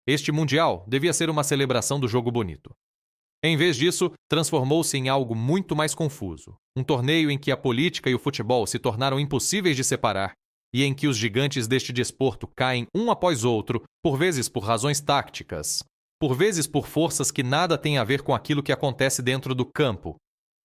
Este Mundial devia ser uma celebração do jogo bonito. Em vez disso, transformou-se em algo muito mais confuso. Um torneio em que a política e o futebol se tornaram impossíveis de separar e em que os gigantes deste desporto caem um após outro, por vezes por razões táticas, por vezes por forças que nada têm a ver com aquilo que acontece dentro do campo.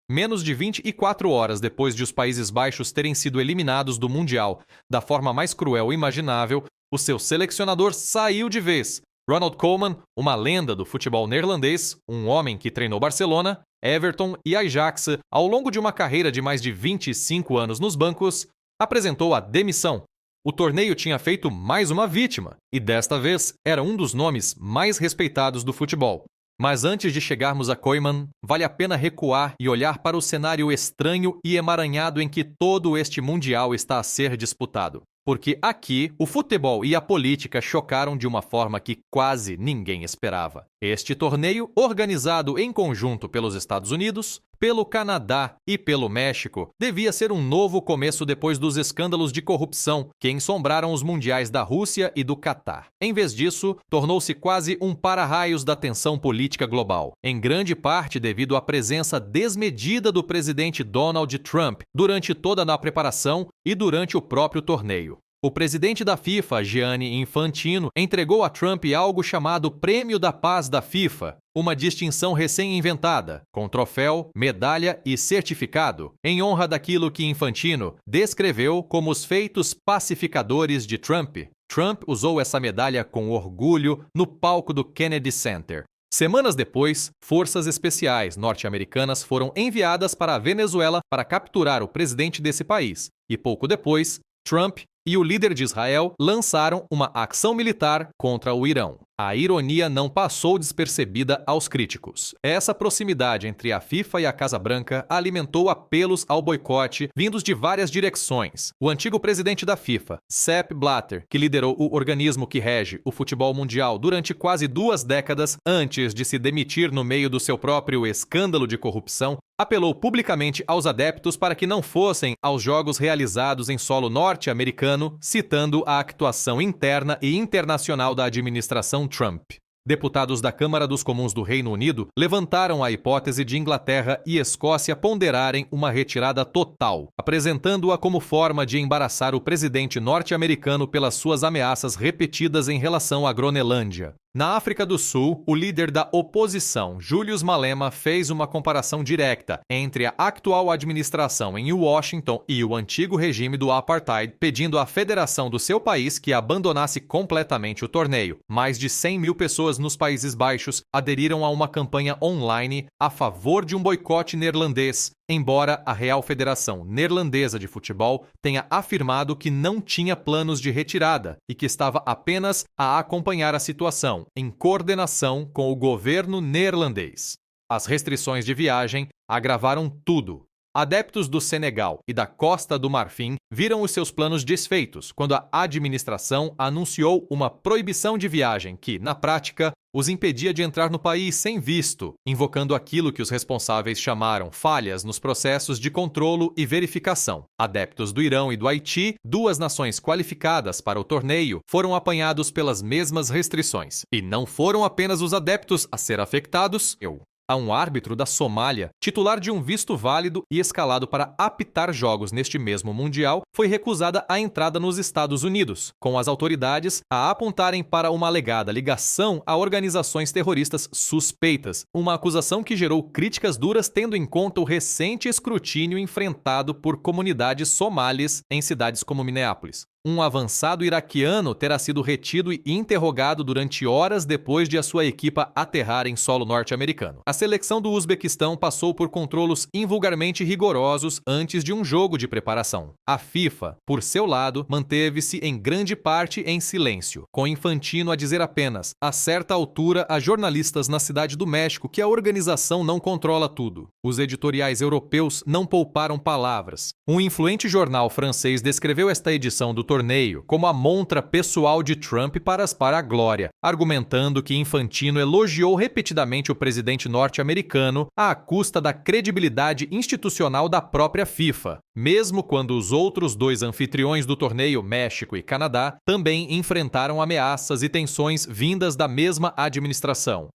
Menos de 24 horas depois de os Países Baixos terem sido eliminados do Mundial da forma mais cruel imaginável, o seu selecionador saiu de vez. Ronald Koeman, uma lenda do futebol neerlandês, um homem que treinou Barcelona, Everton e Ajax ao longo de uma carreira de mais de 25 anos nos bancos, apresentou a demissão. O torneio tinha feito mais uma vítima, e desta vez era um dos nomes mais respeitados do futebol. Mas antes de chegarmos a Koeman, vale a pena recuar e olhar para o cenário estranho e emaranhado em que todo este Mundial está a ser disputado. Porque aqui, o futebol e a política chocaram de uma forma que quase ninguém esperava. Este torneio, organizado em conjunto pelos Estados Unidos, pelo Canadá e pelo México, devia ser um novo começo depois dos escândalos de corrupção que ensombraram os mundiais da Rússia e do Catar. Em vez disso, tornou-se quase um para-raios da tensão política global, em grande parte devido à presença desmedida do presidente Donald Trump durante toda a preparação e durante o próprio torneio. O presidente da FIFA, Gianni Infantino, entregou a Trump algo chamado Prêmio da Paz da FIFA, uma distinção recém-inventada, com troféu, medalha e certificado, em honra daquilo que Infantino descreveu como os feitos pacificadores de Trump. Trump usou essa medalha com orgulho no palco do Kennedy Center. Semanas depois, forças especiais norte-americanas foram enviadas para a Venezuela para capturar o presidente desse país, e pouco depois, Trump e o líder de Israel lançaram uma ação militar contra o Irão. A ironia não passou despercebida aos críticos. Essa proximidade entre a FIFA e a Casa Branca alimentou apelos ao boicote vindos de várias direções. O antigo presidente da FIFA, Sepp Blatter, que liderou o organismo que rege o futebol mundial durante quase 2 décadas antes de se demitir no meio do seu próprio escândalo de corrupção, apelou publicamente aos adeptos para que não fossem aos jogos realizados em solo norte-americano, citando a atuação interna e internacional da administração Trump. Deputados da Câmara dos Comuns do Reino Unido levantaram a hipótese de Inglaterra e Escócia ponderarem uma retirada total, apresentando-a como forma de embaraçar o presidente norte-americano pelas suas ameaças repetidas em relação à Groenlândia. Na África do Sul, o líder da oposição, Julius Malema, fez uma comparação direta entre a atual administração em Washington e o antigo regime do apartheid, pedindo à federação do seu país que abandonasse completamente o torneio. Mais de 100 mil pessoas nos Países Baixos aderiram a uma campanha online a favor de um boicote neerlandês, embora a Real Federação Neerlandesa de Futebol tenha afirmado que não tinha planos de retirada e que estava apenas a acompanhar a situação, em coordenação com o governo neerlandês. As restrições de viagem agravaram tudo. Adeptos do Senegal e da Costa do Marfim viram os seus planos desfeitos quando a administração anunciou uma proibição de viagem que, na prática, os impedia de entrar no país sem visto, invocando aquilo que os responsáveis chamaram falhas nos processos de controlo e verificação. Adeptos do Irão e do Haiti, 2 nações qualificadas para o torneio, foram apanhados pelas mesmas restrições. E não foram apenas os adeptos a ser afetados. A um árbitro da Somália, titular de um visto válido e escalado para apitar jogos neste mesmo Mundial, foi recusada a entrada nos Estados Unidos, com as autoridades a apontarem para uma alegada ligação a organizações terroristas suspeitas, uma acusação que gerou críticas duras tendo em conta o recente escrutínio enfrentado por comunidades somalis em cidades como Minneapolis. Um avançado iraquiano terá sido retido e interrogado durante horas depois de a sua equipa aterrar em solo norte-americano. A seleção do Uzbequistão passou por controlos invulgarmente rigorosos antes de um jogo de preparação. A FIFA, por seu lado, manteve-se em grande parte em silêncio, com Infantino a dizer apenas, a certa altura, a jornalistas na Cidade do México que a organização não controla tudo. Os editoriais europeus não pouparam palavras. Um influente jornal francês descreveu esta edição do torneio como a montra pessoal de Trump para aspirar à glória, argumentando que Infantino elogiou repetidamente o presidente norte-americano à custa da credibilidade institucional da própria FIFA, mesmo quando os outros dois anfitriões do torneio, México e Canadá, também enfrentaram ameaças e tensões vindas da mesma administração.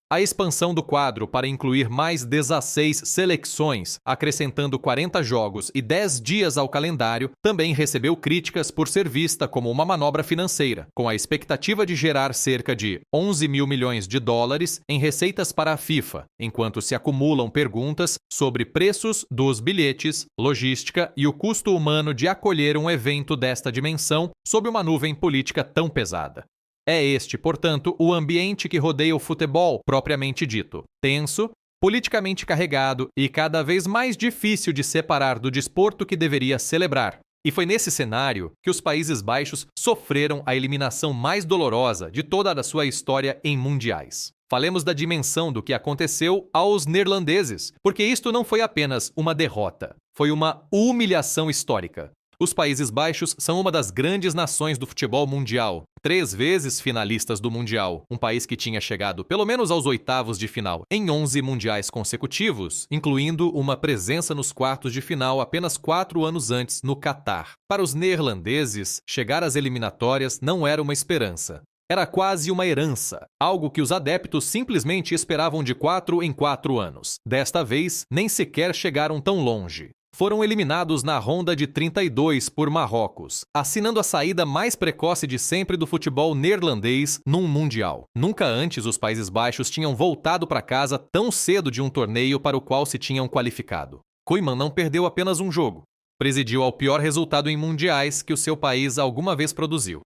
A expansão do quadro para incluir mais 16 seleções, acrescentando 40 jogos e 10 dias ao calendário, também recebeu críticas por ser vista como uma manobra financeira, com a expectativa de gerar cerca de 11 mil milhões de dólares em receitas para a FIFA, enquanto se acumulam perguntas sobre preços dos bilhetes, logística e o custo humano de acolher um evento desta dimensão sob uma nuvem política tão pesada. É este, portanto, o ambiente que rodeia o futebol propriamente dito, tenso, politicamente carregado e cada vez mais difícil de separar do desporto que deveria celebrar. E foi nesse cenário que os Países Baixos sofreram a eliminação mais dolorosa de toda a sua história em mundiais. Falemos da dimensão do que aconteceu aos neerlandeses, porque isto não foi apenas uma derrota, foi uma humilhação histórica. Os Países Baixos são uma das grandes nações do futebol mundial, 3 vezes finalistas do Mundial, um país que tinha chegado pelo menos aos oitavos de final em 11 mundiais consecutivos, incluindo uma presença nos quartos de final apenas 4 anos antes no Catar. Para os neerlandeses, chegar às eliminatórias não era uma esperança. Era quase uma herança, algo que os adeptos simplesmente esperavam de 4 em 4 anos. Desta vez, nem sequer chegaram tão longe. Foram eliminados na ronda de 32 por Marrocos, assinando a saída mais precoce de sempre do futebol neerlandês num Mundial. Nunca antes os Países Baixos tinham voltado para casa tão cedo de um torneio para o qual se tinham qualificado. Koeman não perdeu apenas um jogo. Presidiu ao pior resultado em mundiais que o seu país alguma vez produziu.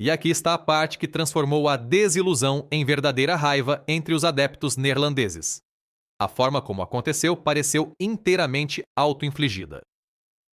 E aqui está a parte que transformou a desilusão em verdadeira raiva entre os adeptos neerlandeses. A forma como aconteceu pareceu inteiramente auto-infligida.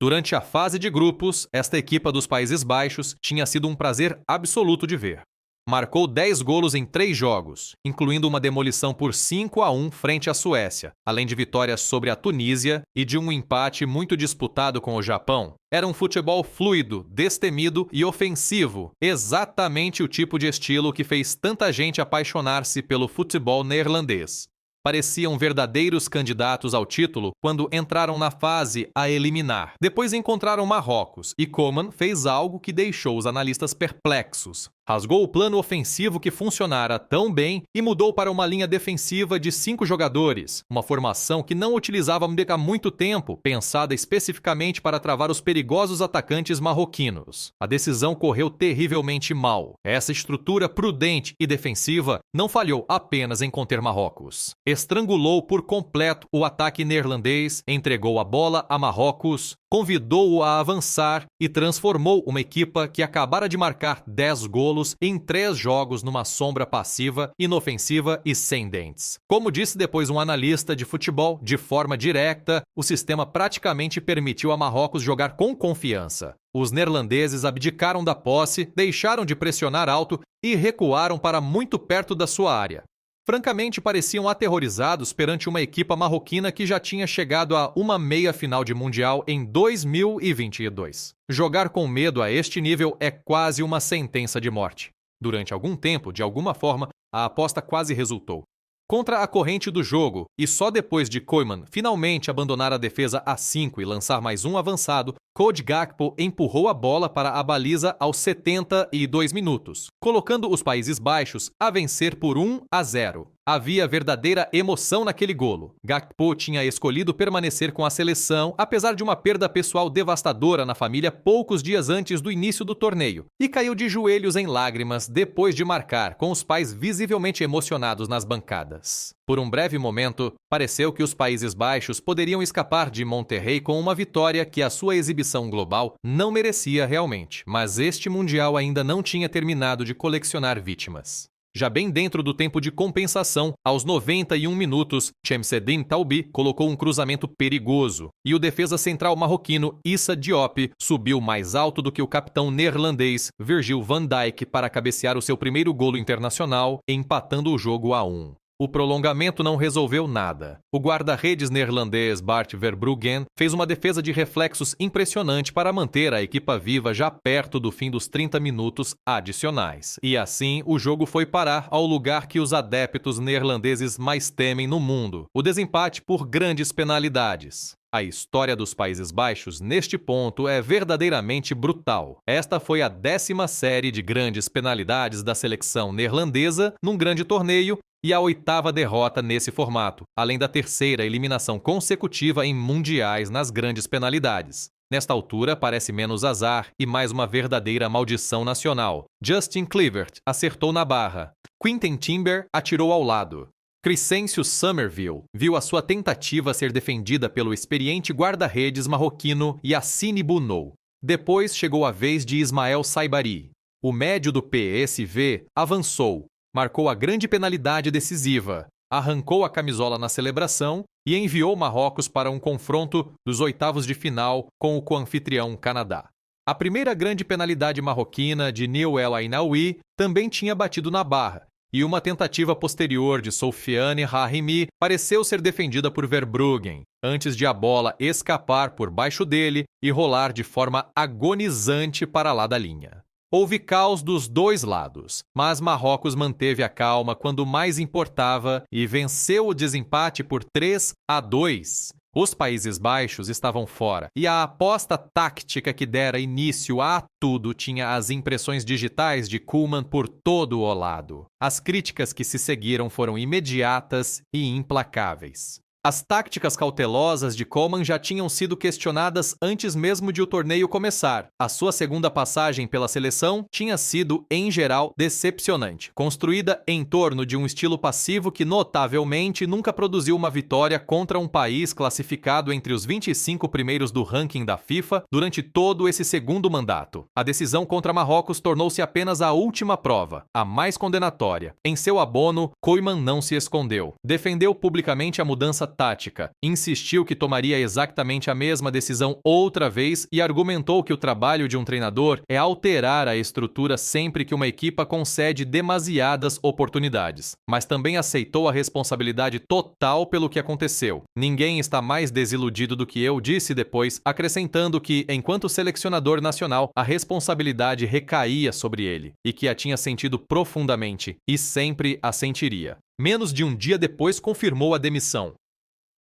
Durante a fase de grupos, esta equipa dos Países Baixos tinha sido um prazer absoluto de ver. Marcou 10 golos em 3 jogos, incluindo uma demolição por 5-1 frente à Suécia, além de vitórias sobre a Tunísia e de um empate muito disputado com o Japão. Era um futebol fluido, destemido e ofensivo, exatamente o tipo de estilo que fez tanta gente apaixonar-se pelo futebol neerlandês. Pareciam verdadeiros candidatos ao título quando entraram na fase a eliminar. Depois encontraram Marrocos e Koeman fez algo que deixou os analistas perplexos. Rasgou o plano ofensivo que funcionara tão bem e mudou para uma linha defensiva de 5 jogadores, uma formação que não utilizava há muito tempo, pensada especificamente para travar os perigosos atacantes marroquinos. A decisão correu terrivelmente mal. Essa estrutura prudente e defensiva não falhou apenas em conter Marrocos. Estrangulou por completo o ataque neerlandês, entregou a bola a Marrocos, convidou-o a avançar e transformou uma equipa que acabara de marcar 10 golos em 3 jogos numa sombra passiva, inofensiva e sem dentes. Como disse depois um analista de futebol, de forma direta, o sistema praticamente permitiu a Marrocos jogar com confiança. Os neerlandeses abdicaram da posse, deixaram de pressionar alto e recuaram para muito perto da sua área. Francamente, pareciam aterrorizados perante uma equipa marroquina que já tinha chegado a uma meia-final de Mundial em 2022. Jogar com medo a este nível é quase uma sentença de morte. Durante algum tempo, de alguma forma, a aposta quase resultou. Contra a corrente do jogo, e só depois de Koeman finalmente abandonar a defesa a 5 e lançar mais um avançado, Cody Gakpo empurrou a bola para a baliza aos 72 minutos, colocando os Países Baixos a vencer por 1-0. Havia verdadeira emoção naquele golo. Gakpo tinha escolhido permanecer com a seleção, apesar de uma perda pessoal devastadora na família poucos dias antes do início do torneio, e caiu de joelhos em lágrimas depois de marcar, com os pais visivelmente emocionados nas bancadas. Por um breve momento, pareceu que os Países Baixos poderiam escapar de Monterrey com uma vitória que a sua exibição global não merecia realmente, mas este Mundial ainda não tinha terminado de colecionar vítimas. Já bem dentro do tempo de compensação, aos 91 minutos, Chemseddine Taoubi colocou um cruzamento perigoso e o defesa central marroquino Issa Diop subiu mais alto do que o capitão neerlandês Virgil van Dijk para cabecear o seu primeiro golo internacional, empatando o jogo a 1. O prolongamento não resolveu nada. O guarda-redes neerlandês Bart Verbruggen fez uma defesa de reflexos impressionante para manter a equipa viva já perto do fim dos 30 minutos adicionais. E assim, o jogo foi parar ao lugar que os adeptos neerlandeses mais temem no mundo: o desempate por grandes penalidades. A história dos Países Baixos, neste ponto, é verdadeiramente brutal. Esta foi a 10ª série de grandes penalidades da seleção neerlandesa num grande torneio e a 8ª derrota nesse formato, além da 3ª eliminação consecutiva em mundiais nas grandes penalidades. Nesta altura, parece menos azar e mais uma verdadeira maldição nacional. Justin Kluivert acertou na barra. Quinten Timber atirou ao lado. Crescencio Somerville viu a sua tentativa ser defendida pelo experiente guarda-redes marroquino Yassine Bounou. Depois chegou a vez de Ismael Saibari. O médio do PSV avançou, marcou a grande penalidade decisiva, arrancou a camisola na celebração e enviou Marrocos para um confronto dos oitavos de final com o coanfitrião Canadá. A primeira grande penalidade marroquina de Neil El Ainaoui também tinha batido na barra, e uma tentativa posterior de Soufiane Rahimi pareceu ser defendida por Verbruggen, antes de a bola escapar por baixo dele e rolar de forma agonizante para lá da linha. Houve caos dos dois lados, mas Marrocos manteve a calma quando mais importava e venceu o desempate por 3-2. Os Países Baixos estavam fora, e a aposta tática que dera início a tudo tinha as impressões digitais de Koeman por todo o lado. As críticas que se seguiram foram imediatas e implacáveis. As táticas cautelosas de Koeman já tinham sido questionadas antes mesmo de o torneio começar. A sua segunda passagem pela seleção tinha sido, em geral, decepcionante, construída em torno de um estilo passivo que, notavelmente, nunca produziu uma vitória contra um país classificado entre os 25 primeiros do ranking da FIFA durante todo esse segundo mandato. A decisão contra Marrocos tornou-se apenas a última prova, a mais condenatória. Em seu abono, Koeman não se escondeu. Defendeu publicamente a mudança tática, insistiu que tomaria exatamente a mesma decisão outra vez e argumentou que o trabalho de um treinador é alterar a estrutura sempre que uma equipa concede demasiadas oportunidades. Mas também aceitou a responsabilidade total pelo que aconteceu. Ninguém está mais desiludido do que eu, disse depois, acrescentando que, enquanto selecionador nacional, a responsabilidade recaía sobre ele e que a tinha sentido profundamente e sempre a sentiria. Menos de um dia depois confirmou a demissão.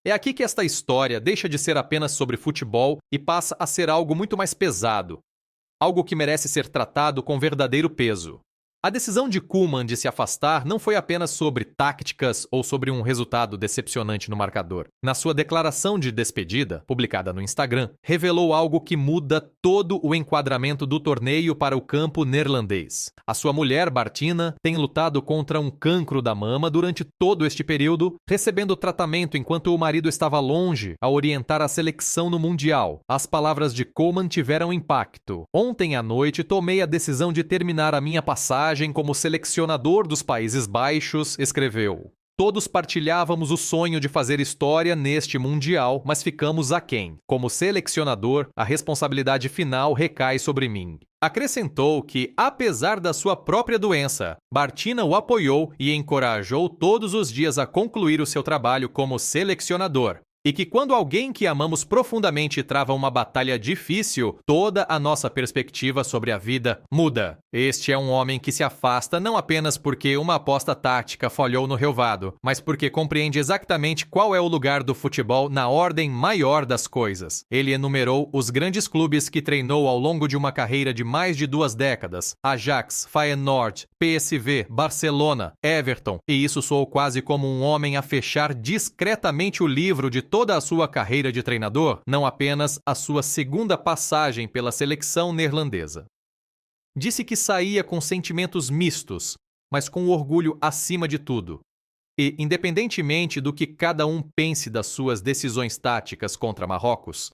É aqui que esta história deixa de ser apenas sobre futebol e passa a ser algo muito mais pesado, algo que merece ser tratado com verdadeiro peso. A decisão de Koeman de se afastar não foi apenas sobre táticas ou sobre um resultado decepcionante no marcador. Na sua declaração de despedida, publicada no Instagram, revelou algo que muda todo o enquadramento do torneio para o campo neerlandês. A sua mulher, Bartina, tem lutado contra um cancro da mama durante todo este período, recebendo tratamento enquanto o marido estava longe a orientar a seleção no Mundial. As palavras de Koeman tiveram impacto. Ontem à noite tomei a decisão de terminar a minha passagem como selecionador dos Países Baixos, escreveu. Todos partilhávamos o sonho de fazer história neste Mundial, mas ficamos aquém. Como selecionador, a responsabilidade final recai sobre mim. Acrescentou que, apesar da sua própria doença, Bartina o apoiou e encorajou todos os dias a concluir o seu trabalho como selecionador. E que quando alguém que amamos profundamente trava uma batalha difícil, toda a nossa perspectiva sobre a vida muda. Este é um homem que se afasta não apenas porque uma aposta tática falhou no relvado, mas porque compreende exatamente qual é o lugar do futebol na ordem maior das coisas. Ele enumerou os grandes clubes que treinou ao longo de uma carreira de mais de 2 décadas: Ajax, Feyenoord, PSV, Barcelona, Everton, e isso soou quase como um homem a fechar discretamente o livro de toda a sua carreira de treinador, não apenas a sua segunda passagem pela seleção neerlandesa. Disse que saía com sentimentos mistos, mas com orgulho acima de tudo. E, independentemente do que cada um pense das suas decisões táticas contra Marrocos,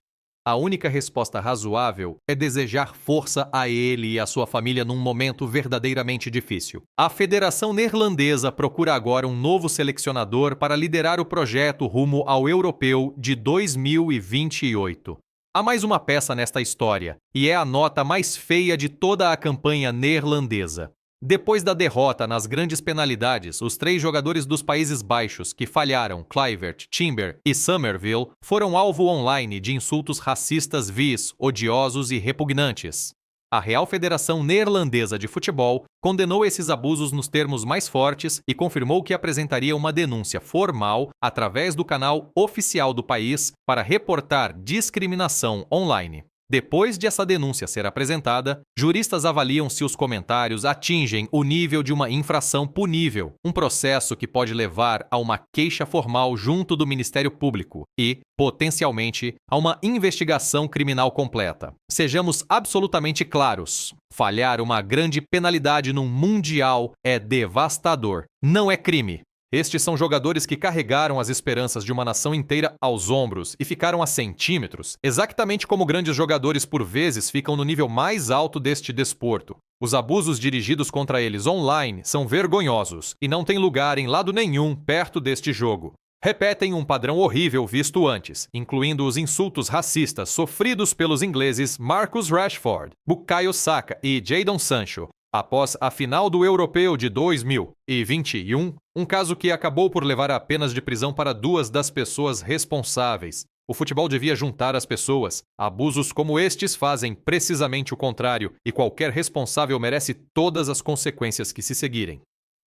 a única resposta razoável é desejar força a ele e à sua família num momento verdadeiramente difícil. A Federação Neerlandesa procura agora um novo selecionador para liderar o projeto rumo ao Europeu de 2028. Há mais uma peça nesta história, e é a nota mais feia de toda a campanha neerlandesa. Depois da derrota nas grandes penalidades, os 3 jogadores dos Países Baixos que falharam, Kluivert, Timber e Somerville, foram alvo online de insultos racistas vis, odiosos e repugnantes. A Real Federação Neerlandesa de Futebol condenou esses abusos nos termos mais fortes e confirmou que apresentaria uma denúncia formal através do canal oficial do país para reportar discriminação online. Depois de essa denúncia ser apresentada, juristas avaliam se os comentários atingem o nível de uma infração punível, um processo que pode levar a uma queixa formal junto do Ministério Público e, potencialmente, a uma investigação criminal completa. Sejamos absolutamente claros: falhar uma grande penalidade num mundial é devastador, não é crime. Estes são jogadores que carregaram as esperanças de uma nação inteira aos ombros e ficaram a centímetros, exatamente como grandes jogadores por vezes ficam no nível mais alto deste desporto. Os abusos dirigidos contra eles online são vergonhosos e não têm lugar em lado nenhum perto deste jogo. Repetem um padrão horrível visto antes, incluindo os insultos racistas sofridos pelos ingleses Marcus Rashford, Bukayo Saka e Jadon Sancho, após a final do Europeu de 2021, um caso que acabou por levar a penas de prisão para 2 das pessoas responsáveis. O futebol devia juntar as pessoas. Abusos como estes fazem precisamente o contrário, e qualquer responsável merece todas as consequências que se seguirem.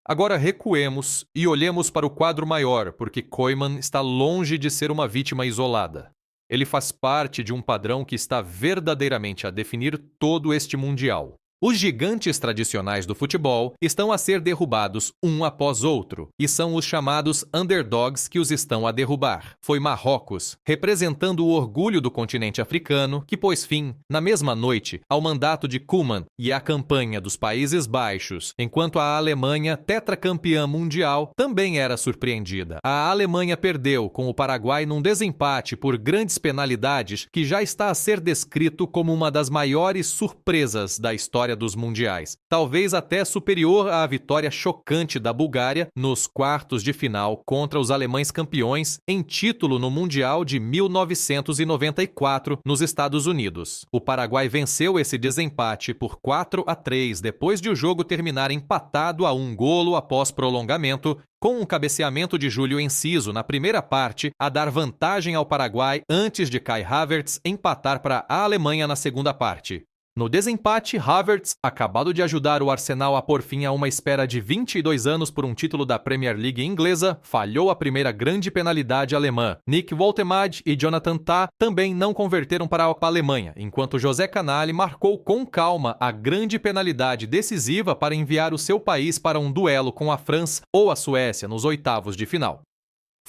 Agora recuemos e olhemos para o quadro maior, porque Koeman está longe de ser uma vítima isolada. Ele faz parte de um padrão que está verdadeiramente a definir todo este mundial. Os gigantes tradicionais do futebol estão a ser derrubados um após outro, e são os chamados underdogs que os estão a derrubar. Foi Marrocos, representando o orgulho do continente africano, que pôs fim, na mesma noite, ao mandato de Koeman e à campanha dos Países Baixos, enquanto a Alemanha, tetracampeã mundial, também era surpreendida. A Alemanha perdeu com o Paraguai num desempate por grandes penalidades que já está a ser descrito como uma das maiores surpresas da história dos mundiais, talvez até superior à vitória chocante da Bulgária nos quartos de final contra os alemães campeões em título no Mundial de 1994 nos Estados Unidos. O Paraguai venceu esse desempate por 4-3 depois de o jogo terminar empatado a 1 golo após prolongamento, com um cabeceamento de Júlio Enciso na primeira parte a dar vantagem ao Paraguai antes de Kai Havertz empatar para a Alemanha na segunda parte. No desempate, Havertz, acabado de ajudar o Arsenal a pôr fim a uma espera de 22 anos por um título da Premier League inglesa, falhou a primeira grande penalidade alemã. Nick Woltemade e Jonathan Tah também não converteram para a Alemanha, enquanto José Canale marcou com calma a grande penalidade decisiva para enviar o seu país para um duelo com a França ou a Suécia nos oitavos de final.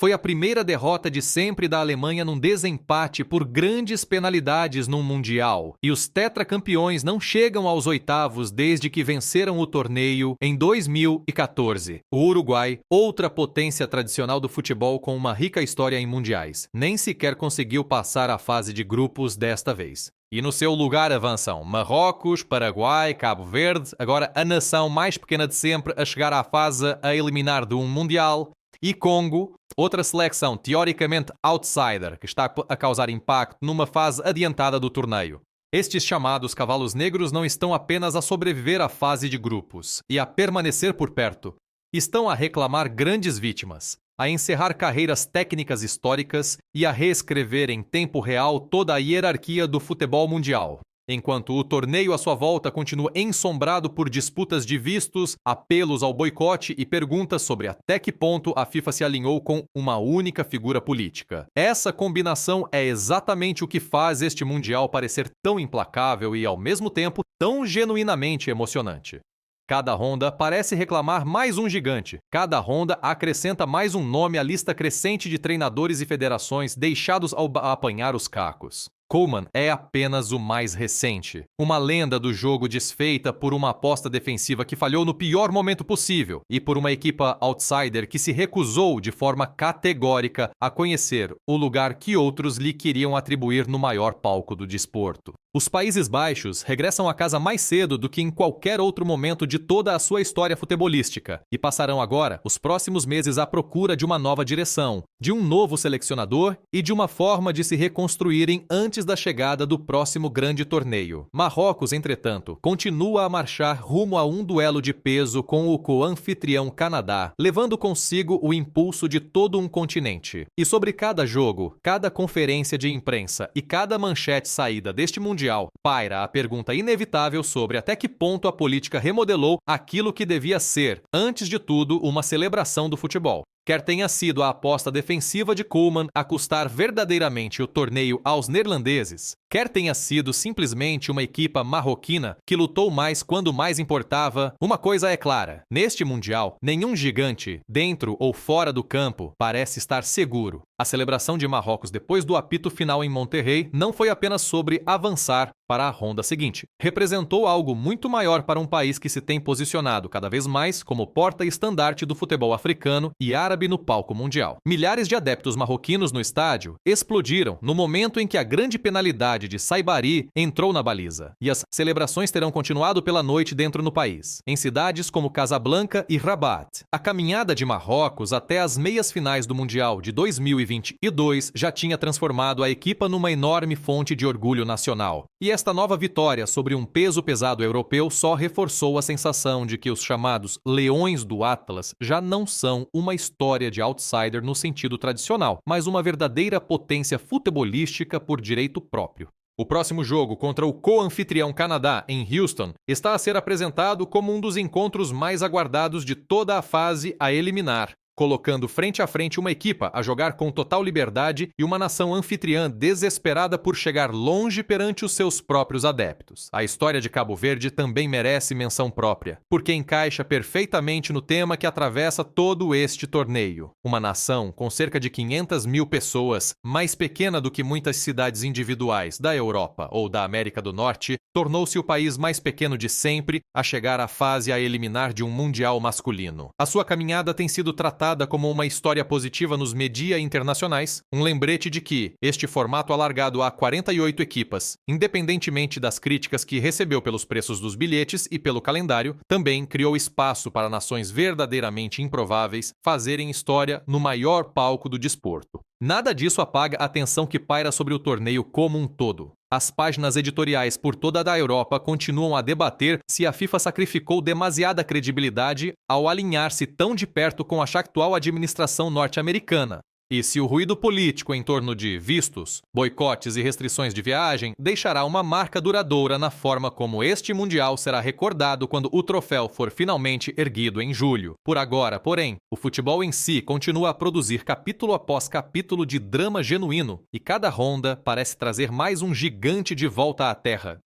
Foi a primeira derrota de sempre da Alemanha num desempate por grandes penalidades num Mundial, e os tetracampeões não chegam aos oitavos desde que venceram o torneio em 2014. O Uruguai, outra potência tradicional do futebol com uma rica história em mundiais, nem sequer conseguiu passar a fase de grupos desta vez. E no seu lugar avançam Marrocos, Paraguai, Cabo Verde, agora a nação mais pequena de sempre a chegar à fase a eliminar de um Mundial, e Congo, outra seleção teoricamente outsider que está a causar impacto numa fase adiantada do torneio. Estes chamados cavalos negros não estão apenas a sobreviver à fase de grupos e a permanecer por perto. Estão a reclamar grandes vítimas, a encerrar carreiras técnicas históricas e a reescrever em tempo real toda a hierarquia do futebol mundial. Enquanto o torneio à sua volta continua ensombrado por disputas de vistos, apelos ao boicote e perguntas sobre até que ponto a FIFA se alinhou com uma única figura política. Essa combinação é exatamente o que faz este Mundial parecer tão implacável e, ao mesmo tempo, tão genuinamente emocionante. Cada ronda parece reclamar mais um gigante. Cada ronda acrescenta mais um nome à lista crescente de treinadores e federações deixados a apanhar os cacos. Koeman é apenas o mais recente. Uma lenda do jogo desfeita por uma aposta defensiva que falhou no pior momento possível e por uma equipa outsider que se recusou de forma categórica a conhecer o lugar que outros lhe queriam atribuir no maior palco do desporto. Os Países Baixos regressam a casa mais cedo do que em qualquer outro momento de toda a sua história futebolística e passarão agora os próximos meses à procura de uma nova direção, de um novo selecionador e de uma forma de se reconstruírem antes da chegada do próximo grande torneio. Marrocos, entretanto, continua a marchar rumo a um duelo de peso com o co-anfitrião Canadá, levando consigo o impulso de todo um continente. E sobre cada jogo, cada conferência de imprensa e cada manchete saída deste Mundial, paira a pergunta inevitável sobre até que ponto a política remodelou aquilo que devia ser, antes de tudo, uma celebração do futebol. Quer tenha sido a aposta defensiva de Koeman a custar verdadeiramente o torneio aos neerlandeses, quer tenha sido simplesmente uma equipa marroquina que lutou mais quando mais importava, uma coisa é clara: neste Mundial, nenhum gigante, dentro ou fora do campo, parece estar seguro. A celebração de Marrocos depois do apito final em Monterrey não foi apenas sobre avançar para a ronda seguinte. Representou algo muito maior para um país que se tem posicionado cada vez mais como porta-estandarte do futebol africano e árabe no palco mundial. Milhares de adeptos marroquinos no estádio explodiram no momento em que a grande penalidade de Saibari entrou na baliza, e as celebrações terão continuado pela noite dentro no país, em cidades como Casablanca e Rabat. A caminhada de Marrocos até as meias finais do Mundial de 2022 já tinha transformado a equipa numa enorme fonte de orgulho nacional. E esta nova vitória sobre um peso pesado europeu só reforçou a sensação de que os chamados Leões do Atlas já não são uma história de outsider no sentido tradicional, mas uma verdadeira potência futebolística por direito próprio. O próximo jogo contra o co-anfitrião Canadá, em Houston, está a ser apresentado como um dos encontros mais aguardados de toda a fase a eliminar, colocando frente a frente uma equipa a jogar com total liberdade e uma nação anfitriã desesperada por chegar longe perante os seus próprios adeptos. A história de Cabo Verde também merece menção própria, porque encaixa perfeitamente no tema que atravessa todo este torneio. Uma nação com cerca de 500 mil pessoas, mais pequena do que muitas cidades individuais da Europa ou da América do Norte, tornou-se o país mais pequeno de sempre a chegar à fase a eliminar de um mundial masculino. A sua caminhada tem sido tratada como uma história positiva nos media internacionais, um lembrete de que este formato alargado a 48 equipas, independentemente das críticas que recebeu pelos preços dos bilhetes e pelo calendário, também criou espaço para nações verdadeiramente improváveis fazerem história no maior palco do desporto. Nada disso apaga a tensão que paira sobre o torneio como um todo. As páginas editoriais por toda a Europa continuam a debater se a FIFA sacrificou demasiada credibilidade ao alinhar-se tão de perto com a atual administração norte-americana. E se o ruído político em torno de vistos, boicotes e restrições de viagem deixará uma marca duradoura na forma como este Mundial será recordado quando o troféu for finalmente erguido em julho. Por agora, porém, o futebol em si continua a produzir capítulo após capítulo de drama genuíno, e cada ronda parece trazer mais um gigante de volta à Terra.